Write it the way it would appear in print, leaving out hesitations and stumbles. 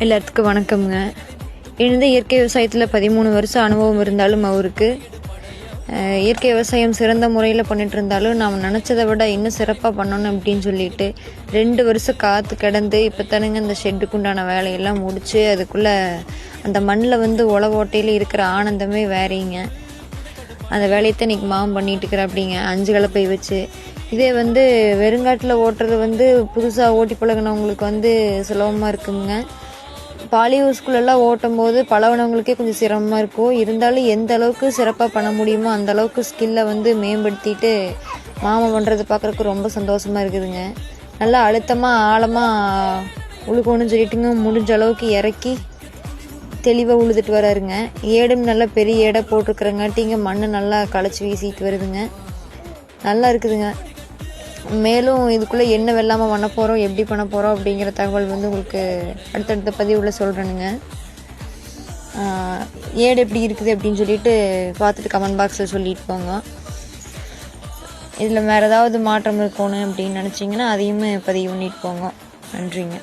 எல்லாத்துக்கும் வணக்கம்ங்க. இணைந்த இயற்கை விவசாயத்தில் 13 வருஷம் அனுபவம் இருந்தாலும் அவருக்கு இயற்கை விவசாயம் சிறந்த முறையில் பண்ணிட்டு இருந்தாலும் நாம் நினச்சதை விட இன்னும் சிறப்பாக பண்ணணும் அப்படின்னு சொல்லிட்டு 2 வருஷம் காற்று கிடந்து இப்போ தானுங்க இந்த ஷெட்டுக்குண்டான வேலையெல்லாம் முடித்து அதுக்குள்ளே அந்த மண்ணில் உழவோட்டையில் இருக்கிற ஆனந்தமே வேறீங்க. அந்த வேலையத்தை இன்றைக்கி மாம் பண்ணிட்டு இருக்கிற அப்படிங்க 5 கலப்பை வச்சு. இதே வெறுங்காட்டில் ஓட்டுறது புதுசாக ஓட்டி பழகினவங்களுக்கு சுலபமாக இருக்குங்க. பாலிஹவுஸ்குள்ளெல்லாம் ஓட்டும் போது பழகினவங்களுக்கே கொஞ்சம் சிரமமாக இருக்கும். இருந்தாலும் எந்த அளவுக்கு சிறப்பாக பண்ண முடியுமோ அந்த அளவுக்கு ஸ்கில்லை மேம்படுத்திட்டு மாமா பண்ணுறது பார்க்குறக்கு ரொம்ப சந்தோஷமாக இருக்குதுங்க. நல்லா அழுத்தமாக ஆழமாக உழுக்கணும்னு சொல்லிட்டுங்க முடிஞ்ச அளவுக்கு இறக்கி தெளிவாக உழுதுட்டு வராருங்க. ஏடும் நல்லா பெரிய ஏடை போட்டிருக்குறங்காட்டிங்க மண் நல்லா களைச்சி வீசிட்டு வருதுங்க. நல்லா இருக்குதுங்க. மேலும் இதுக்குள்ளே என்ன வெள்ளாமல் பண்ண போகிறோம், எப்படி பண்ண போகிறோம் அப்படிங்கிற தகவல் உங்களுக்கு அடுத்தடுத்த பதிவில் சொல்கிறேனுங்க. ஏடு எப்படி இருக்குது அப்படின்னு சொல்லிட்டு பார்த்துட்டு கமெண்ட் பாக்ஸில் சொல்லிட்டு போங்க. இதில் வேறு ஏதாவது மாற்றம் இருக்கணும் அப்படின்னு நினச்சிங்கன்னா அதையுமே பதிவு பண்ணிட்டு போங்க. நன்றிங்க.